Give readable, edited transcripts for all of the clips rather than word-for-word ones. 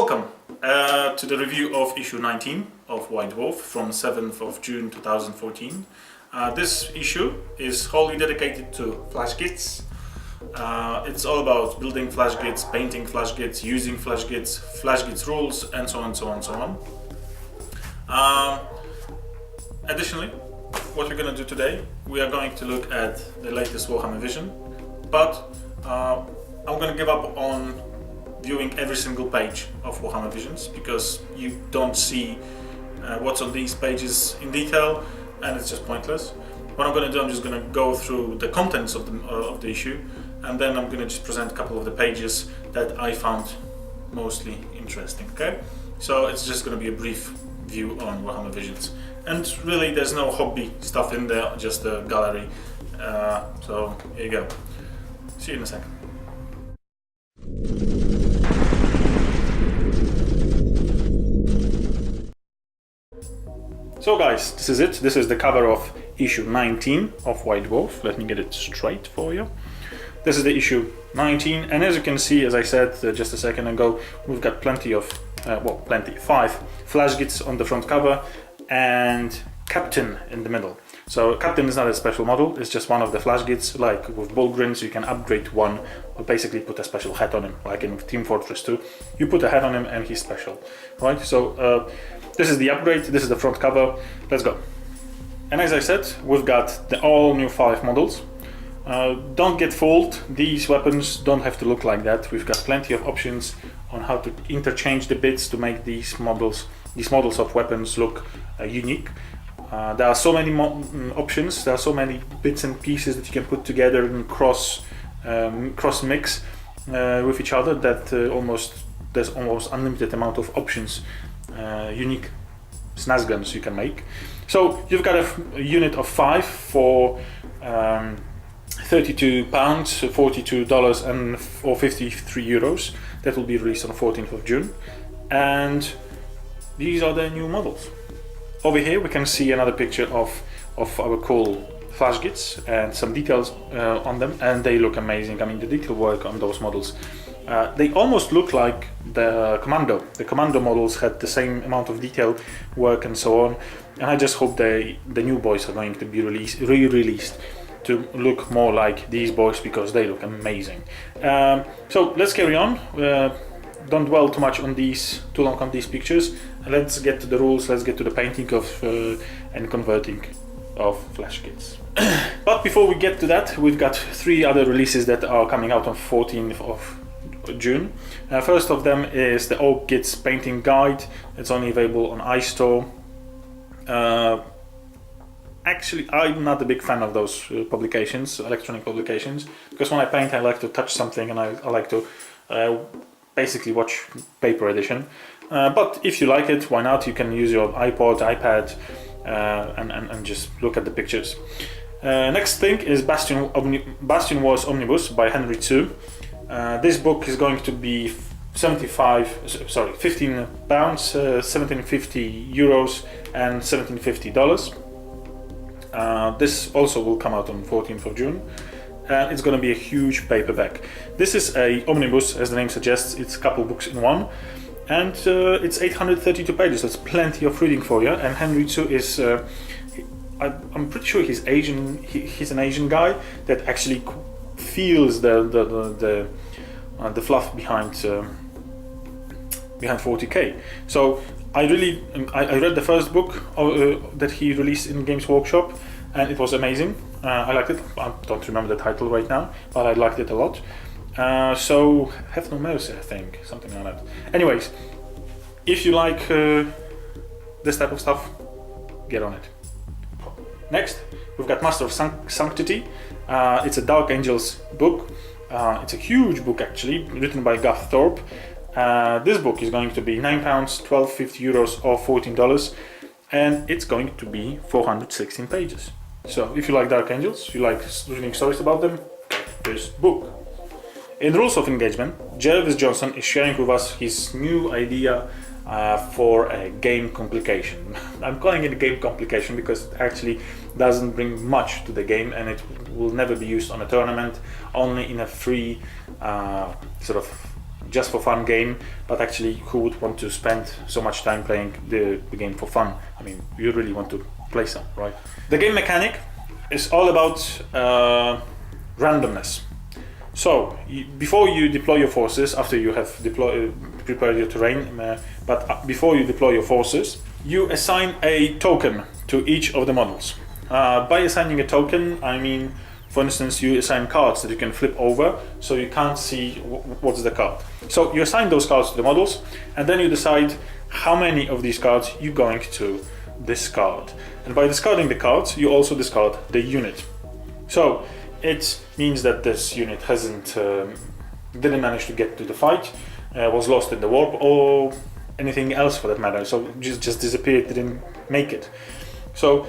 Welcome to the review of issue 19 of White Dwarf from 7th of June 2014. This issue is wholly dedicated to flash kits. It's all about building flash kits, painting flash kits, using flash kits rules, and so on, so on, so on. Additionally, what we're going to do today, we are going to look at the latest Warhammer Vision, but I'm going to give up on viewing every single page of Warhammer Visions because you don't see what's on these pages in detail and it's just pointless. What I'm going to do, I'm just going to go through the contents of the issue, and then I'm going to just present a couple of the pages that I found mostly interesting. Okay, so it's just going to be a brief view on Warhammer Visions, and really there's no hobby stuff in there, just a gallery. So here you go. See you in a second. So guys, this is it. This is the cover of issue 19 of White Dwarf. Let me get it straight for you. This is the issue 19, and as you can see, as I said just a second ago, we've got plenty of, five flash kits on the front cover and Captain in the middle. So Captain is not a special model, it's just one of the flash kits. Like with Bullgrins, you can upgrade one or basically put a special hat on him, like in Team Fortress 2. You put a hat on him and he's special, right? So this is the upgrade, this is the front cover. Let's go. And as I said, we've got the all new 5 models. Don't get fooled, these weapons don't have to look like that. We've got plenty of options on how to interchange the bits to make these models of weapons look unique. There are so many options, there are so many bits and pieces that you can put together and cross mix with each other that there's almost unlimited amount of options, unique snaz guns you can make. So you've got a unit of 5 for £32, $42 or 53 euros. That will be released on the 14th of June, and these are the new models. Over here we can see another picture of our cool flash kits and some details on them, and they look amazing. I mean, the detail work on those models, they almost look like the Commando. The Commando models had the same amount of detail work and so on, and I just hope the new boys are going to be re-released to look more like these boys because they look amazing. So let's carry on. Don't dwell too long on these pictures. Let's get to the rules, let's get to the painting of and converting of flash kits. But before we get to that, we've got 3 other releases that are coming out on 14th of June. First of them is the Oak Kits Painting Guide. It's only available on iStore. Actually, I'm not a big fan of those publications, electronic publications, because when I paint I like to touch something, and I like to basically watch paper edition. But if you like it, why not? You can use your iPod, iPad, and just look at the pictures. Next thing is Bastion Wars Omnibus by Henry Tsu. This book is going to be £15, €1750 and $1750. This also will come out on 14th of June. And it's going to be a huge paperback. This is a omnibus, as the name suggests. It's a couple books in one, and it's 832 pages. That's plenty of reading for you. And Henry Tsu is, I'm pretty sure he's Asian. He's an Asian guy that actually feels the fluff behind 40k. So I read the first book that he released in Games Workshop, and it was amazing. I liked it. I don't remember the title right now, but I liked it a lot. So Have No Mercy, I think, something like that. Anyways, if you like this type of stuff, get on it. Next, we've got Master of Sanctity. It's a Dark Angels book. It's a huge book actually, written by Garth Thorpe. This book is going to be £9, €12.50 or $14, and it's going to be 416 pages. So if you like Dark Angels, you like reading stories about them, this book. In Rules of Engagement, Jervis Johnson is sharing with us his new idea for a game complication. I'm calling it a game complication because it actually doesn't bring much to the game, and it will never be used on a tournament, only in a free sort of just for fun game, but actually who would want to spend so much time playing the game for fun? I mean, you really want to play some, right? The game mechanic is all about randomness. So before you deploy your forces, after you have prepared your terrain, but before you deploy your forces, you assign a token to each of the models. By assigning a token, I mean, for instance, you assign cards that you can flip over, so you can't see what's the card. So you assign those cards to the models, and then you decide how many of these cards you're going to discard. And by discarding the cards, you also discard the unit. So it means that this unit didn't manage to get to the fight, was lost in the warp, or anything else for that matter. So just disappeared, didn't make it. So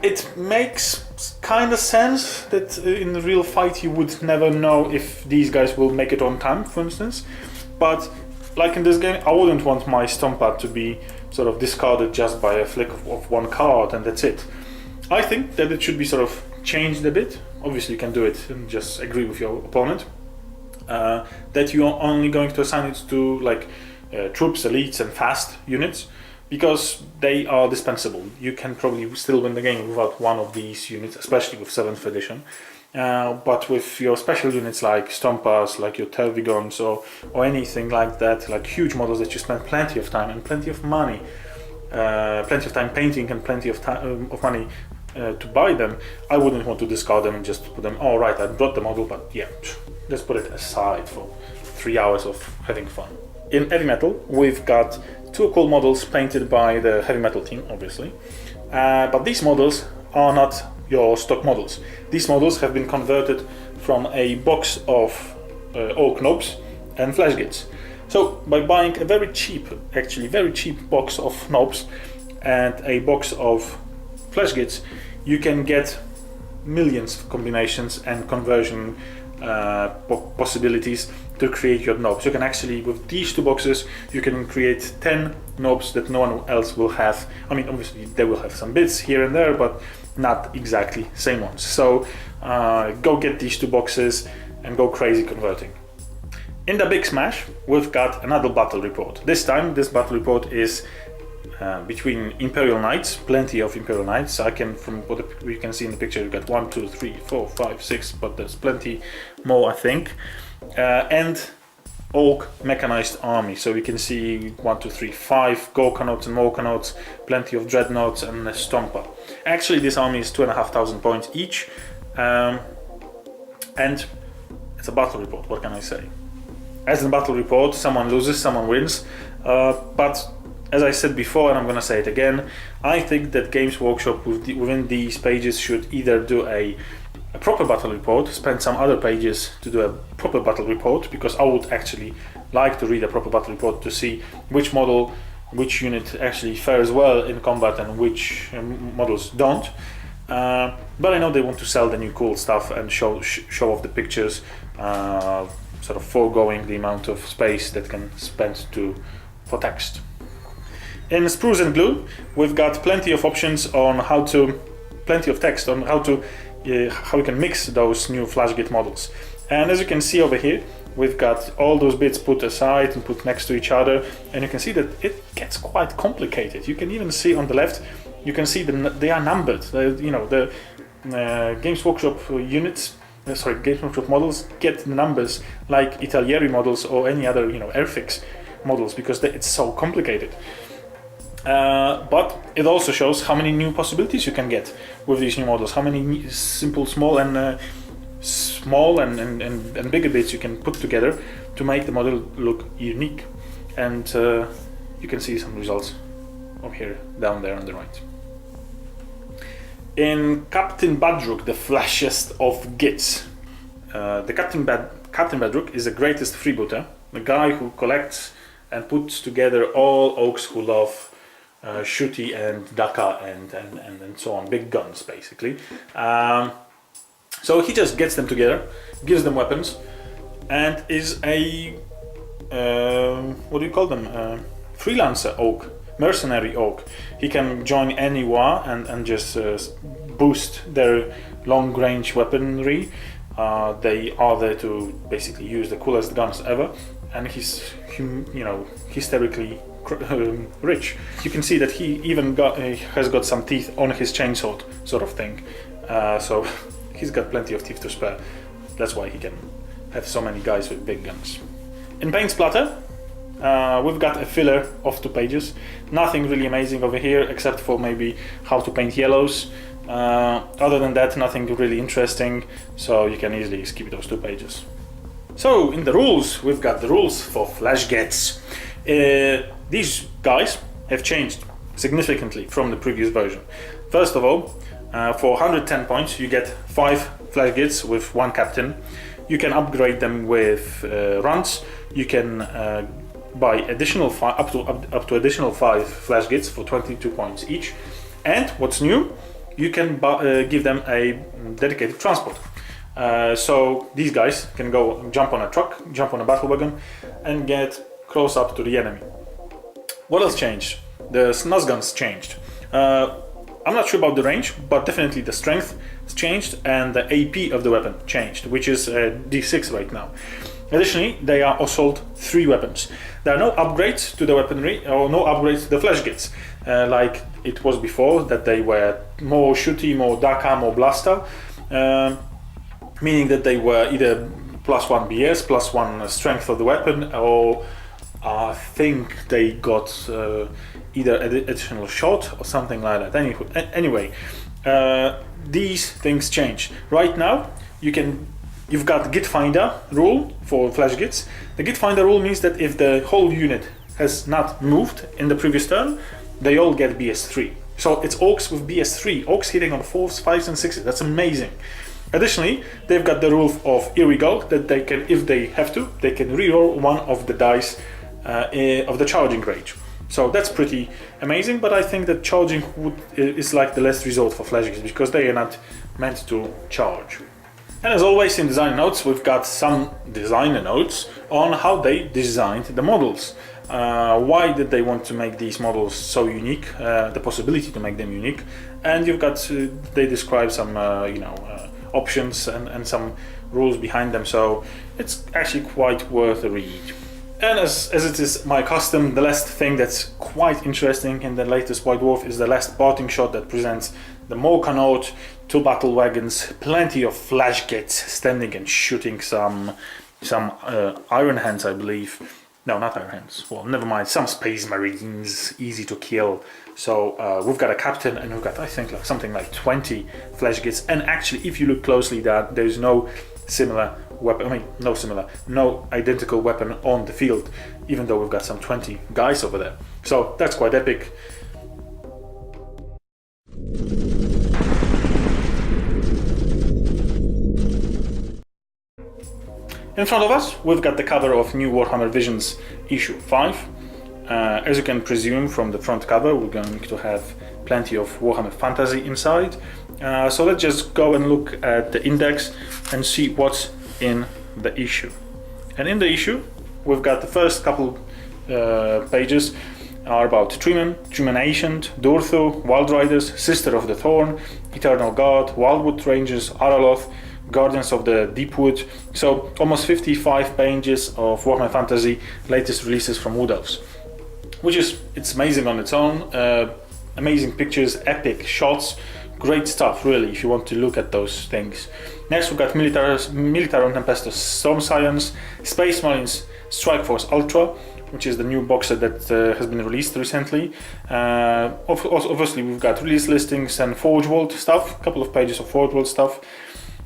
it makes kind of sense that in the real fight you would never know if these guys will make it on time, for instance. But like in this game, I wouldn't want my Stompa to be sort of discarded just by a flick of one card and that's it. I think that it should be sort of changed a bit. Obviously you can do it and just agree with your opponent. That you are only going to assign it to like troops, elites and fast units, because they are dispensable. You can probably still win the game without one of these units, especially with 7th edition. But with your special units like Stompas, like your Tervigons or anything like that, like huge models that you spend plenty of time and plenty of money, plenty of time painting and plenty of time of money to buy them, I wouldn't want to discard them and just put them, oh right, I brought the model, but yeah, let's put it aside for 3 hours of having fun. In heavy metal, we've got 2 cool models painted by the heavy metal team, obviously, but these models are not your stock models. These models have been converted from a box of oak knobs and flash gates. So by buying a very cheap box of knobs and a box of flash gates, you can get millions of combinations and conversion possibilities to create your knobs. You can actually, with these 2 boxes, you can create 10 knobs that no one else will have. I mean, obviously they will have some bits here and there, but not exactly same ones. So go get these 2 boxes and go crazy converting. In the big smash, we've got another battle report. This time, this battle report is between Imperial Knights, plenty of Imperial Knights. From what we can see in the picture, you've got 1, 2, 3, 4, 5, 6, but there's plenty more, I think. And Orc mechanized army. So we can see 1, 2, 3, 5 Gorkanots and Morkanots, plenty of Dreadnoughts and a Stompa. Actually, this army is 2,500 points each, and it's a battle report. What can I say? As in battle report, someone loses, someone wins, but as I said before, and I'm going to say it again, I think that Games Workshop within these pages should either do a proper battle report, spend some other pages to do a proper battle report, because I would actually like to read a proper battle report to see which model, which unit actually fares well in combat and which models don't. But I know they want to sell the new cool stuff and show off the pictures, sort of foregoing the amount of space that can spend for text. In Spruce and Glue, we've got plenty of options on plenty of text on how we can mix those new Flashgate models. And as you can see over here, we've got all those bits put aside and put next to each other, and you can see that it gets quite complicated. You can even see on the left, you can see they are numbered. The Games Workshop Games Workshop models get the numbers like Italieri models or any other Airfix models, because it's so complicated. But it also shows how many new possibilities you can get with these new models, how many simple, small and bigger bits you can put together to make the model look unique. And you can see some results over here, down there on the right. In Captain Badrook, the flashiest of gits, the Captain Badrook is the greatest freebooter, the guy who collects and puts together all orcs who love shooty and daka and so on, big guns basically. So he just gets them together, gives them weapons, and is a what do you call them? Freelancer orc, mercenary orc. He can join any war and just boost their long range weaponry. They are there to basically use the coolest guns ever, and he's hysterically rich. You can see that he even has got some teeth on his chainsaw, sort of thing. So he's got plenty of teeth to spare. That's why he can have so many guys with big guns. In paint splatter, we've got a filler of 2 pages. Nothing really amazing over here, except for maybe how to paint yellows. Other than that, nothing really interesting, so you can easily skip those 2 pages. So in the rules, we've got the rules for flash gets. These guys have changed significantly from the previous version. First of all, for 110 points, you get 5 flash gets with 1 captain. You can upgrade them with runs. You can buy additional up to additional 5 flash gets for 22 points each. And what's new, you can give them a dedicated transport. So these guys can go jump on a truck, jump on a battle wagon, and get close up to the enemy. What else changed? The snaz guns changed. I'm not sure about the range, but definitely the strength has changed and the AP of the weapon changed, which is D6 right now. Additionally, they are assault 3 weapons. There are no upgrades to the weaponry or no upgrades to the flash gets, like it was before, that they were more shooty, more daka, more blaster, meaning that they were either +1 BS, +1 strength of the weapon, or I think they got either additional shot or something like that. Anyway, these things change. Right now, you've got Git Finder rule for flash gits. The Git Finder rule means that if the whole unit has not moved in the previous turn, they all get BS3. So it's orcs with BS3, orcs hitting on 4s, 5s and 6s. That's amazing. Additionally, they've got the rule of irregal, that they can, if they have to, they can reroll one of the dice of the charging range. So that's pretty amazing, but I think that charging is like the last resort for flash gits, because they are not meant to charge. And as always in design notes, we've got some designer notes on how they designed the models. Why did they want to make these models so unique, the possibility to make them unique, and you've got they describe some options and some rules behind them, so it's actually quite worth a read. And as it is my custom, the last thing that's quite interesting in the latest White Dwarf is the last parting shot that presents the Morka note, 2 battle wagons, plenty of flash gets standing and shooting some Iron Hands, I believe. No, not Iron Hands. Well, never mind. Some Space Marines, easy to kill. So we've got a captain, and we've got, I think, something like 20 flash gets. And actually, if you look closely, there's no similar weapon. No identical weapon on the field, even though we've got some 20 guys over there. So that's quite epic. In front of us, we've got the cover of New Warhammer Visions issue 5. As you can presume from the front cover, we're going to have plenty of Warhammer fantasy inside. So let's just go and look at the index and see what's in the issue. And in the issue, we've got the first couple pages are about Truman Ancient, Durthu, Wild Riders, Sister of the Thorn, Eternal God, Wildwood Rangers, Araloth, Guardians of the Deepwood. So almost 55 pages of Warhammer Fantasy latest releases from Wood Elves, which is, it's amazing on its own. Amazing pictures, epic shots, great stuff really if you want to look at those things. Next we've got Militarum Tempestus Storm Science, Space Marines Strike Force Ultra, which is the new box set that has been released recently. Obviously we've got release listings and Forge World stuff, a couple of pages of Forge World stuff.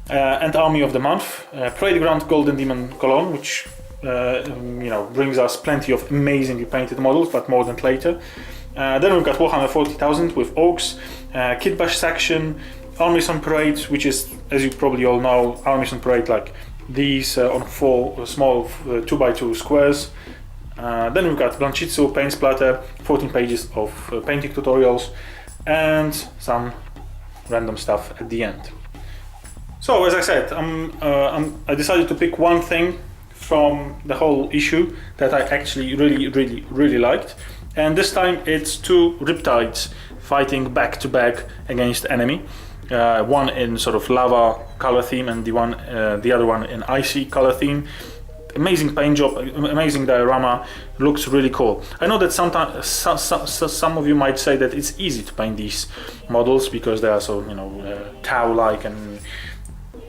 And Army of the Month, Parade Ground Golden Demon Cologne, which brings us plenty of amazingly painted models, but more than later. Then we've got Warhammer 40,000 with Orcs, Kit Bash section, Armies on Parade, which is, as you probably all know, Armies on Parade like these on 4 small 2x2 squares. Then we've got Blanchitsu, Paint Splatter, 14 pages of painting tutorials, and some random stuff at the end. So as I said, I decided to pick one thing from the whole issue that I actually really liked, and this time it's 2 Riptides fighting back to back against enemy. One in sort of lava color theme and the other one in icy color theme. amazing paint job, amazing diorama, looks really cool. I know that sometimes some of you might say that it's easy to paint these models because they are so, you know, cow-like and,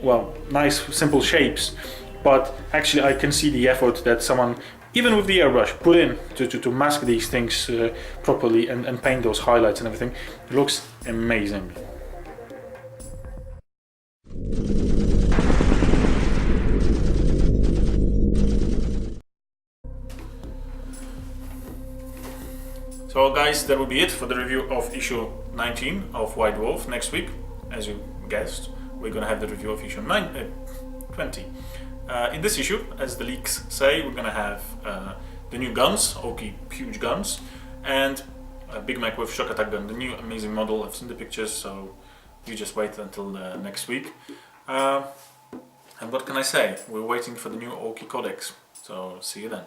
well, nice simple shapes, but actually I can see the effort that someone, even with the airbrush, put in to mask these things properly and paint those highlights and everything. It looks amazing. So guys, that will be it for the review of issue 19 of White Dwarf. Next week, as you guessed, we're gonna have the review of issue 20. In this issue, as the leaks say, we're gonna have the new guns, Oki huge guns, and a Big Mac with shock attack gun, the new amazing model. I've seen the pictures, so you just wait until next week. And what can I say? We're waiting for the new Oki Codex, so see you then.